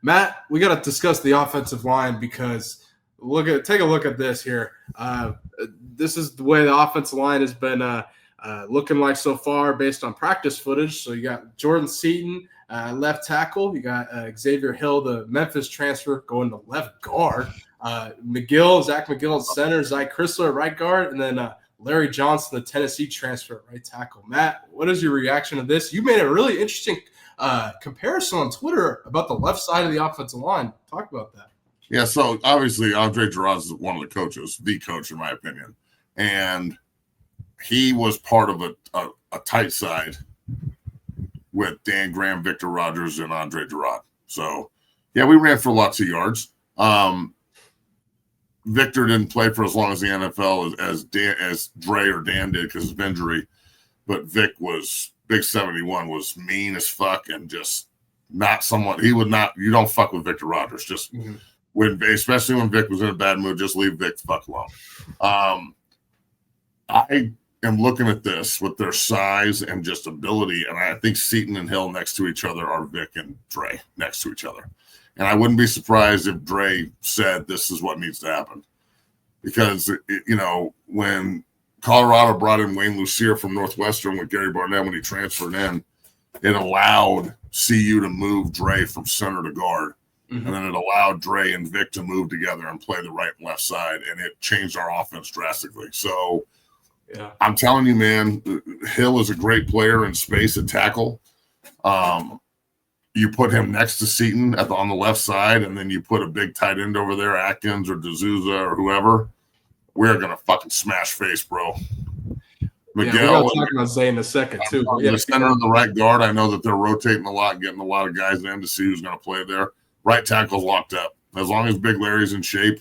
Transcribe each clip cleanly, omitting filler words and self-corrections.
Matt, we got to discuss the offensive line because take a look at this here. This is the way the offensive line has been looking like so far based on practice footage. So you got Jordan Seaton, left tackle. You got Xavier Hill, the Memphis transfer, going to left guard. Zach McGill at center, Zy Chrysler right guard, and then Larry Johnson, the Tennessee transfer, right tackle. Matt, what is your reaction to this? You made a really interesting comparison on Twitter about the left side of the offensive line. Talk about that. Yeah, so obviously Andre Gerard is one of the coaches, the coach in my opinion, and he was part of a tight side with Dan Graham, Victor Rogers, and Andre Gerard. So, yeah, we ran for lots of yards. Victor didn't play for as long as the NFL as Dre or Dan did because of injury, but Vic was big 71, was mean as fuck and just not someone he would not. You don't fuck with Victor Rogers. Just especially when Vic was in a bad mood, just leave Vic the fuck alone. I am looking at this with their size and just ability, and I think Seaton and Hill next to each other are Vic and Dre next to each other. And I wouldn't be surprised if Dre said this is what needs to happen. Because, when Colorado brought in Wayne Lucier from Northwestern with Gary Barnett when he transferred in, it allowed CU to move Dre from center to guard. And then it allowed Dre and Vic to move together and play the right and left side. And it changed our offense drastically. So I'm telling you, man, Hill is a great player in space at tackle. You put him next to Seaton on the left side, and then you put a big tight end over there, Atkins or D'Souza or whoever. We're going to fucking smash face, bro. Miguel, we're going to talk about Zay in a second, too. The center and the right guard, I know that they're rotating a lot, getting a lot of guys in to see who's going to play there. Right tackle's locked up. As long as Big Larry's in shape,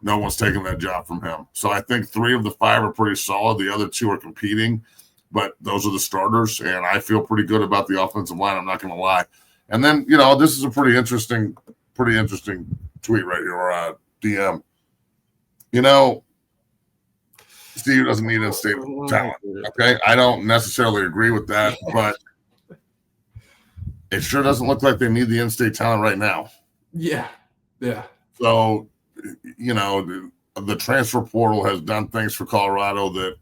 no one's taking that job from him. So I think 3 of the 5 are pretty solid. The other 2 are competing, but those are the starters, and I feel pretty good about the offensive line. I'm not going to lie. And then, this is a pretty interesting tweet right here, or DM. Steve doesn't need in-state talent. Okay, I don't necessarily agree with that, but it sure doesn't look like they need the in-state talent right now. Yeah. So, the transfer portal has done things for Colorado that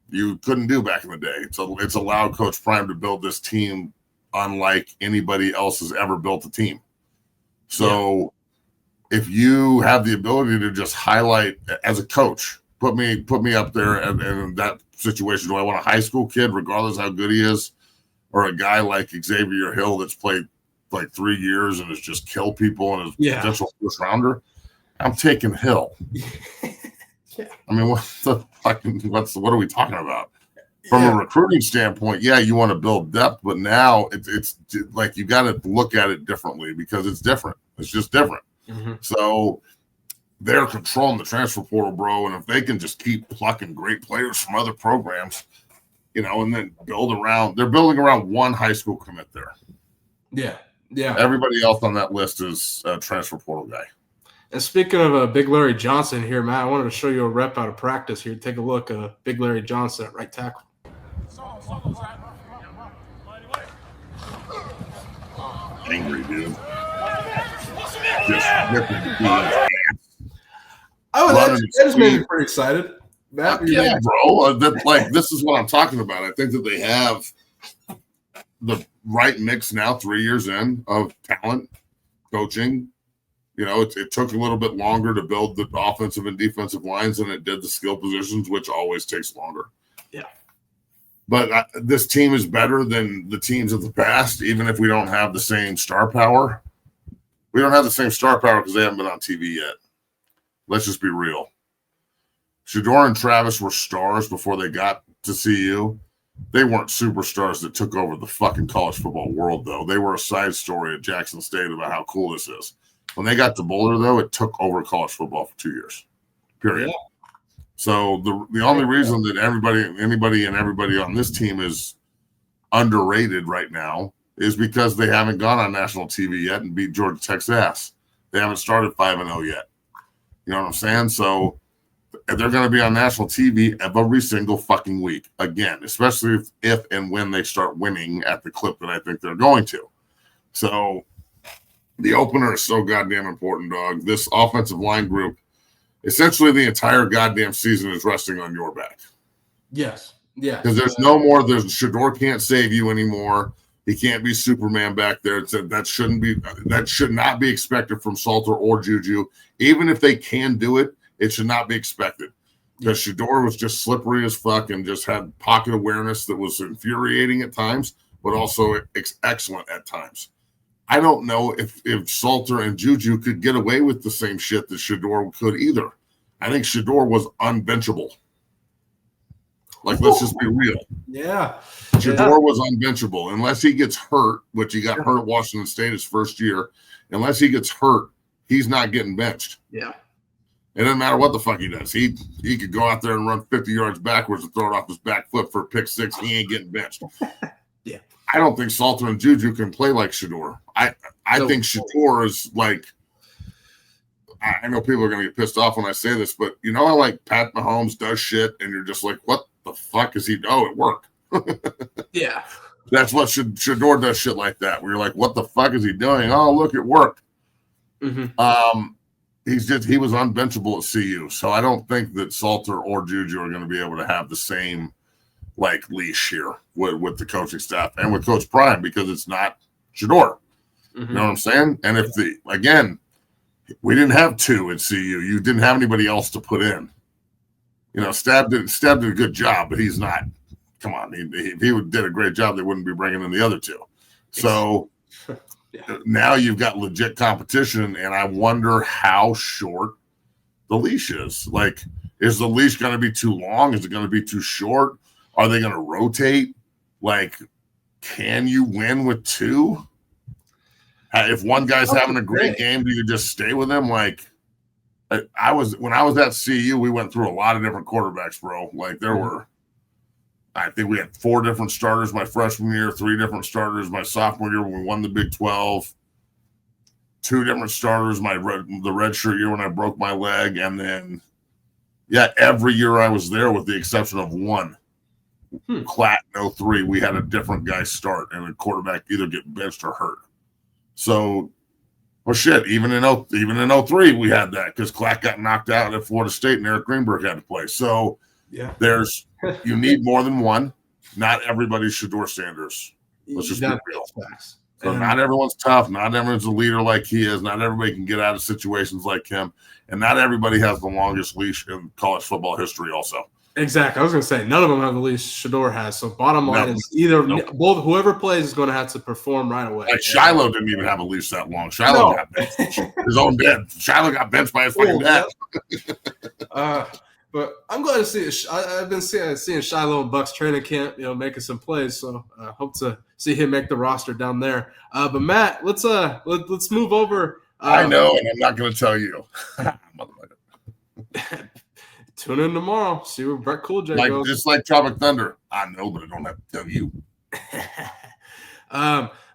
you couldn't do back in the day. It's allowed Coach Prime to build this team unlike anybody else has ever built a team. So if you have the ability to just highlight as a coach, put me up there in that situation. Do I want a high school kid, regardless how good he is, or a guy like Xavier Hill that's played like 3 years and has just killed people and is potential first rounder? I'm taking Hill. I mean, what are we talking about? From a recruiting standpoint, you want to build depth, but now it's like you got to look at it differently because it's different. It's just different. So they're controlling the transfer portal, bro. And if they can just keep plucking great players from other programs, and then they're building around one high school commit there. Yeah. Everybody else on that list is a transfer portal guy. And speaking of Big Larry Johnson here, Matt, I wanted to show you a rep out of practice here. Take a look at Big Larry Johnson at right tackle. Angry dude. Just ripping the dude's that just made me pretty excited. Matt, bro. This is what I'm talking about. I think that they have the right mix now, 3 years in, of talent, coaching. It took a little bit longer to build the offensive and defensive lines than it did the skill positions, which always takes longer. Yeah. But this team is better than the teams of the past, even if we don't have the same star power. We don't have the same star power because they haven't been on TV yet. Let's just be real. Shedeur and Travis were stars before they got to CU. They weren't superstars that took over the fucking college football world, though. They were a side story at Jackson State about how cool this is. When they got to Boulder, though, it took over college football for 2 years, period. Yeah. So the only reason that anybody on this team is underrated right now is because they haven't gone on national TV yet and beat Georgia Tech's ass. They haven't started 5-0 yet. You know what I'm saying? So they're going to be on national TV every single fucking week again, especially if and when they start winning at the clip that I think they're going to. So The opener is so goddamn important, dog. This offensive line group, essentially the entire goddamn season is resting on your back. Yes. Yeah. Because there's no more. Shador can't save you anymore. He can't be Superman back there. That should not be expected from Salter or Juju. Even if they can do it, it should not be expected. Because Shador was just slippery as fuck and just had pocket awareness that was infuriating at times, but also excellent at times. I don't know if Salter and Juju could get away with the same shit that Shador could either. I think Shador was unbenchable. Like, let's just be real. Yeah. Shador was unbenchable unless he gets hurt, which he got hurt at Washington State his first year. Unless he gets hurt, he's not getting benched. Yeah. It doesn't matter what the fuck he does. He could go out there and run 50 yards backwards and throw it off his back foot for a pick six. He ain't getting benched. Yeah. I don't think Salter and Juju can play like Shador. I think Shador is like, I know people are going to get pissed off when I say this, but you know how like Pat Mahomes does shit and you're just like, what the fuck is he? Oh, it worked. Yeah. That's what Shador does shit like that. Where you're like, what the fuck is he doing? Oh, look, it worked. Mm-hmm. He was unbenchable at CU. So I don't think that Salter or Juju are going to be able to have the same like leash here with the coaching staff and with Coach Prime because it's not Shador. Mm-hmm. You know what I'm saying? And if we didn't have two at CU. You didn't have anybody else to put in. You know, Stab did a good job, but he's not. Come on, if he did a great job, they wouldn't be bringing in the other two. So now you've got legit competition, and I wonder how short the leash is. Like, is the leash going to be too long? Is it going to be too short? Are they going to rotate? Like, can you win with two? If one guy's having a great game, do you just stay with him? Like, when I was at CU, we went through a lot of different quarterbacks, bro. Like, I think we had 4 different starters my freshman year, 3 different starters my sophomore year when we won the Big 12, 2 different starters the redshirt year when I broke my leg, and then, every year I was there with the exception of one. Clat in 03, we had a different guy start, and the quarterback either get benched or hurt. So, well, shit, even in 03, we had that because Clack got knocked out at Florida State and Eric Greenberg had to play. So, you need more than one. Not everybody's Shador Sanders. Let's just be real. So not everyone's tough. Not everyone's a leader like he is. Not everybody can get out of situations like him. And not everybody has the longest leash in college football history also. Exactly. I was going to say, none of them have the leash Shador has. So bottom line is both whoever plays is going to have to perform right away. Like Shiloh didn't even have a leash that long. Shiloh got benched. His own dad. Shiloh got benched by his fucking dad. But I'm glad to see it. I've been seeing Shiloh in Bucks training camp, making some plays. So I hope to see him make the roster down there. But Matt, let's move over. I know, and I'm not going to tell you. Tune in tomorrow. See where Brett Coolj goes. Just like Tropic Thunder. I know, but I don't have to tell you.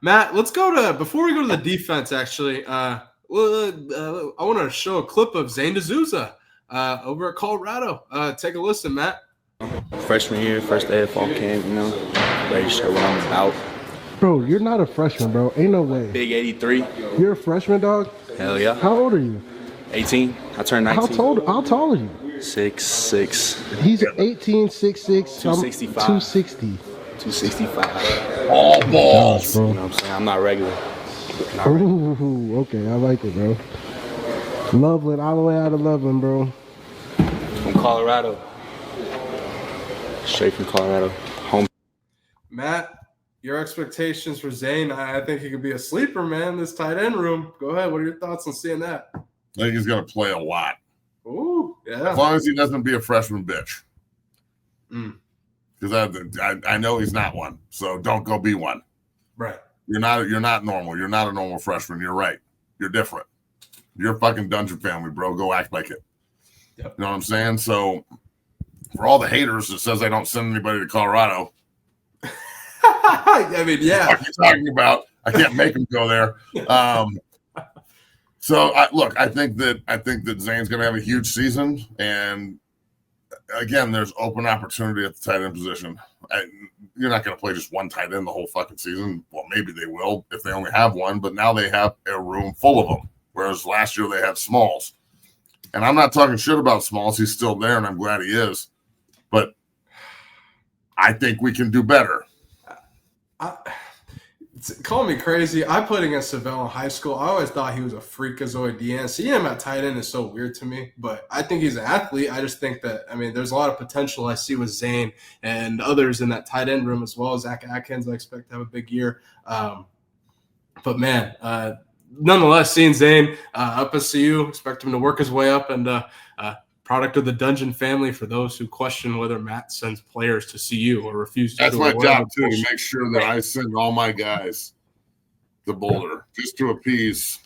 Matt, let's go to before we go to the defense. Actually, I want to show a clip of Zane D'Souza over at Colorado. Take a listen, Matt. Freshman year, first day of fall camp. Ready to show what I'm about. Bro, you're not a freshman, bro. Ain't no way. Big 83. You're a freshman, dog? Hell yeah. How old are you? 18. I turned 19. How tall are you? 6'6". He's 18, 6'6". 265. 260. 265. All balls. You know what I'm saying? I'm not regular. Ooh, okay. I like it, bro. Loveland, all the way out of Loveland, bro. From Colorado. Straight from Colorado. Home. Matt, your expectations for Zane? I think he could be a sleeper, man. This tight end room. Go ahead. What are your thoughts on seeing that? I think he's going to play a lot. Ooh, yeah. As long as he doesn't be a freshman bitch. Because I know he's not one. So don't go be one. Right. You're not normal. You're not a normal freshman. You're right. You're different. You're a fucking Dungeon family, bro. Go act like it. Yep. You know what I'm saying? So for all the haters that says I don't send anybody to Colorado. I mean, yeah. What are you talking about? I can't make him go there. So I think that Zane's going to have a huge season, and again, there's open opportunity at the tight end position. You're not going to play just one tight end the whole fucking season. Well, maybe they will if they only have one, but now they have a room full of them. Whereas last year they had Smalls. And I'm not talking shit about Smalls. He's still there, and I'm glad he is. But I think we can do better. Call me crazy. I played against Savell in high school. I always thought he was a freakazoid DN. Seeing him at tight end is so weird to me, but I think he's an athlete. I just think that, there's a lot of potential I see with Zane and others in that tight end room as well as Zach Atkins. I expect to have a big year. But man, nonetheless, seeing Zane up at CU, expect him to work his way up, and product of the Dungeon family for those who question whether Matt sends players to CU or refuses to. That's my job, too, to make sure that I send all my guys to Boulder just to appease